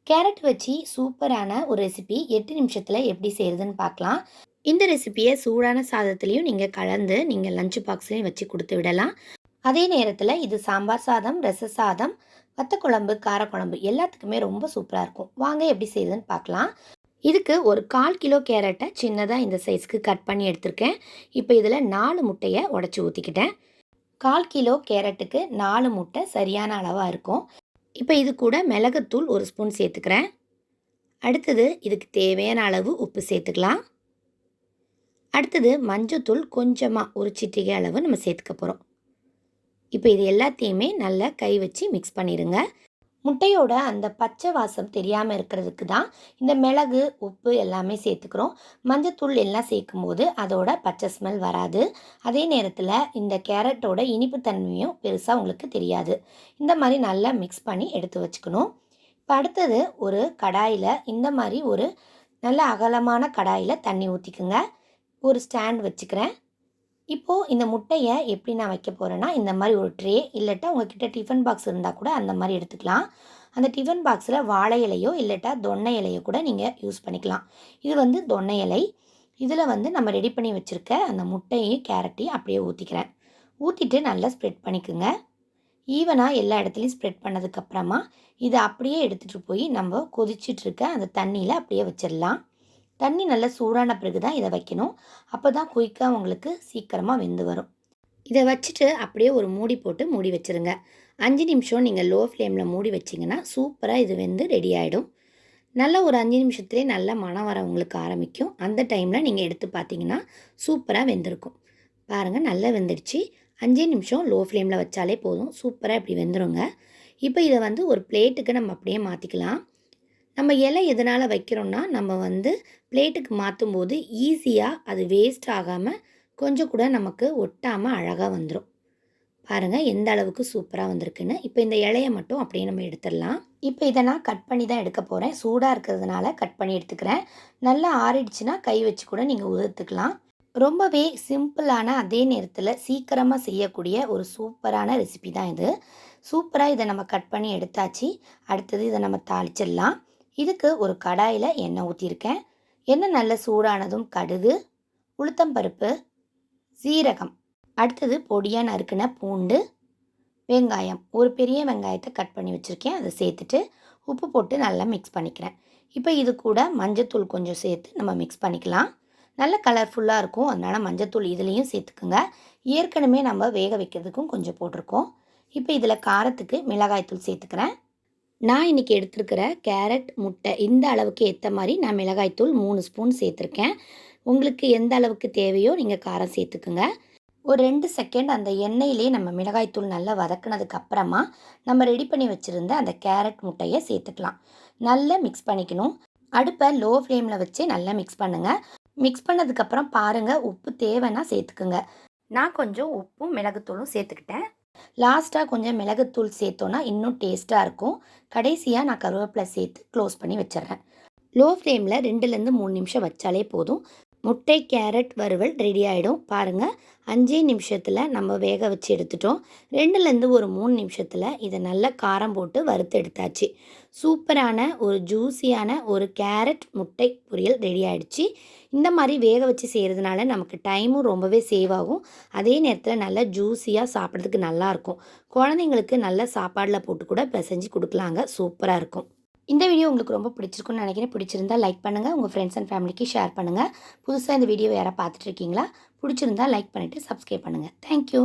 Carrot வச்சு சூப்பரான ஒரு ரெசிபி 8 நிமிஷத்தில் எப்படி செய்கிறதுன்னு பார்க்கலாம். இந்த ரெசிபியை சூடான சாதத்துலேயும் நீங்கள் கலந்து நீங்கள் லஞ்ச் பாக்ஸ்லேயும் வச்சு கொடுத்து விடலாம். அதே நேரத்தில் இது சாம்பார் சாதம், ரச சாதம், வத்த குழம்பு, காரக்குழம்பு எல்லாத்துக்குமே ரொம்ப சூப்பராக இருக்கும். வாங்க எப்படி செய்யுதுன்னு பார்க்கலாம். இதுக்கு ஒரு 1/4 கிலோ கேரட்டை சின்னதாக இந்த சைஸ்க்கு கட் பண்ணி எடுத்திருக்கேன். இப்போ இதில் 4 முட்டையை உடச்சி ஊற்றிக்கிட்டேன். 1/4 கிலோ கேரட்டுக்கு 4 முட்டை சரியான அளவாக இருக்கும். இப்போ இது கூட மிளகுத்தூள் 1 ஸ்பூன் சேர்த்துக்கிறேன். அடுத்தது இதுக்கு தேவையான அளவு உப்பு சேர்த்துக்கலாம். அடுத்தது மஞ்சத்தூள் கொஞ்சமாக ஒரு சிட்டிகை அளவு நம்ம சேர்த்துக்க போகிறோம். இப்போ இது எல்லாத்தையுமே நல்லா கை வச்சு மிக்ஸ் பண்ணிடுங்க. முட்டையோட அந்த பச்சை வாசம் தெரியாமல் இருக்கிறதுக்கு தான் இந்த மிளகு, உப்பு எல்லாமே சேர்த்துக்கிறோம். மஞ்சத்தூள் எல்லாம் சேர்க்கும் போது அதோட பச்சை ஸ்மெல் வராது. அதே நேரத்தில் இந்த கேரட்டோட இனிப்பு தன்மையும் பெருசாக உங்களுக்கு தெரியாது. இந்த மாதிரி நல்லா மிக்ஸ் பண்ணி எடுத்து வச்சுக்கணும். இப்போ அடுத்தது ஒரு கடாயில் இந்த மாதிரி ஒரு நல்ல அகலமான கடாயில் தண்ணி ஊற்றிக்குங்க. ஒரு ஸ்டாண்ட் வச்சுக்கிறேன். இப்போது இந்த முட்டையை எப்படி நான் வைக்க போகிறேன்னா, இந்த மாதிரி ஒரு ட்ரே இல்லட்டா உங்கள்கிட்ட டிஃபன் பாக்ஸ் இருந்தால் கூட அந்த மாதிரி எடுத்துக்கலாம். அந்த டிஃபன் பாக்ஸில் வாழை இலையோ இல்லட்டா தொன்னை இலையோ கூட நீங்கள் யூஸ் பண்ணிக்கலாம். இது தொன்னை இலை. இதில் நம்ம ரெடி பண்ணி வச்சுருக்க அந்த முட்டையும் கேரட்டையும் அப்படியே ஊற்றிக்கிறேன். ஊற்றிட்டு நல்லா ஸ்ப்ரெட் பண்ணிக்கோங்க. ஈவனாக எல்லா இடத்துலையும் ஸ்ப்ரெட் பண்ணதுக்கப்புறமா இதை அப்படியே எடுத்துகிட்டு போய் நம்ம கொதிச்சிட்ருக்க அந்த தண்ணியில் அப்படியே வச்சிடலாம். தண்ணி நல்லா சூடான பிறகு தான் இதை வைக்கணும். அப்போ தான் குயிக்காக உங்களுக்கு சீக்கிரமாக வெந்து வரும். இதை வச்சுட்டு அப்படியே ஒரு மூடி போட்டு மூடி வச்சுருங்க. 5 நிமிஷம் நீங்கள் லோ ஃப்ளேமில் மூடி வச்சிங்கன்னா சூப்பராக இது வெந்து ரெடி ஆகிடும். நல்லா ஒரு 5 நிமிஷத்துலேயே நல்ல மணம் வர உங்களுக்கு ஆரம்பிக்கும். அந்த டைமில் நீங்கள் எடுத்து பார்த்தீங்கன்னா சூப்பராக வெந்திருக்கும். பாருங்கள், நல்லா வெந்துடுச்சு. 5 நிமிஷம் லோ ஃப்ளேமில் வச்சாலே போதும், சூப்பராக இப்படி வெந்துருங்க. இப்போ இதை ஒரு பிளேட்டுக்கு நம்ம அப்படியே மாற்றிக்கலாம். நம்ம இலை எதனால் வைக்கிறோன்னா, நம்ம பிளேட்டுக்கு மாற்றும் போது ஈஸியாக அது வேஸ்ட் ஆகாமல் கொஞ்சம் கூட நமக்கு ஒட்டாமல் அழகாக வந்துடும். பாருங்கள் எந்த அளவுக்கு சூப்பராக வந்திருக்குன்னு. இப்போ இந்த இலையை மட்டும் அப்படியே நம்ம எடுத்துடலாம். இப்போ இதை நான் கட் பண்ணி தான் எடுக்க போகிறேன். சூடாக இருக்கிறதுனால கட் பண்ணி எடுத்துக்கிறேன். நல்லா ஆறிடுச்சுன்னா கை வச்சு கூட நீங்கள் உதிர்த்துக்கலாம். ரொம்பவே சிம்பிளான அதே நேரத்தில் சீக்கிரமாக செய்யக்கூடிய ஒரு சூப்பரான ரெசிபி தான் இது. சூப்பராக இதை நம்ம கட் பண்ணி எடுத்தாச்சு. அடுத்தது இதை நம்ம தாளிச்சிடலாம். இதுக்கு ஒரு கடாயில் எண்ணெய் ஊற்றிருக்கேன். எண்ணெய் நல்லா சூடானதும் கடுகு, உளுத்தம்பருப்பு, சீரகம், அடுத்தது பொடியாக நறுக்கின பூண்டு, வெங்காயம், ஒரு பெரிய வெங்காயத்தை கட் பண்ணி வச்சுருக்கேன். அதை சேர்த்துட்டு உப்பு போட்டு நல்லா மிக்ஸ் பண்ணிக்கிறேன். இப்போ இது கூட மஞ்சத்தூள் கொஞ்சம் சேர்த்து நம்ம மிக்ஸ் பண்ணிக்கலாம். நல்ல கலர்ஃபுல்லாக இருக்கும். அதனால் மஞ்சத்தூள் இதுலேயும் சேர்த்துக்குங்க. ஏற்கனவே நம்ம வேக வைக்கிறதுக்கும் கொஞ்சம் போட்டிருக்கோம். இப்போ இதில் காரத்துக்கு மிளகாய்த்தூள் சேர்த்துக்கிறேன். நான் இன்றைக்கி எடுத்துருக்கிற கேரட், முட்டை இந்த அளவுக்கு ஏற்ற மாதிரி நான் மிளகாய்த்தூள் 3 ஸ்பூன் சேர்த்துருக்கேன். உங்களுக்கு எந்த அளவுக்கு தேவையோ நீங்கள் காரம் சேர்த்துக்குங்க. ஒரு 2 செகண்ட் அந்த எண்ணெயிலே நம்ம மிளகாய்த்தூள் நல்லா வதக்குனதுக்கு அப்புறமா நம்ம ரெடி பண்ணி வச்சுருந்த அந்த கேரட், முட்டையை சேர்த்துக்கலாம். நல்லா மிக்ஸ் பண்ணிக்கணும். அடுப்பை லோ ஃப்ளேமில் வச்சு நல்லா மிக்ஸ் பண்ணுங்கள். மிக்ஸ் பண்ணதுக்கப்புறம் பாருங்கள், உப்பு தேவைன்னா சேர்த்துக்குங்க. நான் கொஞ்சம் உப்பும் மிளகுத்தூளும் சேர்த்துக்கிட்டேன். லாஸ்ட்டாக கொஞ்சம் மிளகுத்தூள் சேர்த்தோன்னா இன்னும் டேஸ்ட்டாக இருக்கும். கடைசியாக நான் கருவேப்பிலை சேர்த்து க்ளோஸ் பண்ணி வச்சிடுறேன். லோ ஃப்ளேமில் 2லேருந்து 3 நிமிஷம் வச்சாலே போதும். முட்டை கேரட் வறுவல் ரெடி ஆகிடும். பாருங்கள், 5 நிமிஷத்தில் நம்ம வேக வச்சு எடுத்துட்டோம். 2லேருந்து ஒரு 3 நிமிஷத்தில் இதை நல்லா காரம் போட்டு வறுத்து எடுத்தாச்சு. சூப்பரான ஒரு ஜூஸியான ஒரு கேரட் முட்டை பொரியல் ரெடி ஆகிடுச்சு. இந்த மாதிரி வேக வச்சு செய்கிறதுனால நமக்கு டைமும் ரொம்பவே சேவ் ஆகும். அதே நேரத்தில் நல்லா ஜூஸியாக சாப்பிட்றதுக்கு நல்லாயிருக்கும். குழந்தைங்களுக்கு நல்ல சாப்பாடில் போட்டு கூட பிசைஞ்சு கொடுக்கலாங்க. சூப்பராக இருக்கும். இந்த வீடியோ உங்களுக்கு ரொம்ப பிடிச்சிருக்குன்னு நினைக்கிறேன். பிடிச்சிருந்தால் லைக் பண்ணுங்கள். உங்கள் ஃப்ரெண்ட்ஸ் அண்ட் ஃபேமிலிக்கு ஷேர் பண்ணுங்கள். புதுசாக இந்த வீடியோ யாராவது பார்த்துட்டு இருக்கீங்களா? பிடிச்சிருந்தால் லைக் பண்ணிவிட்டு சப்ஸ்கிரைப் பண்ணுங்கள். தேங்க்யூ.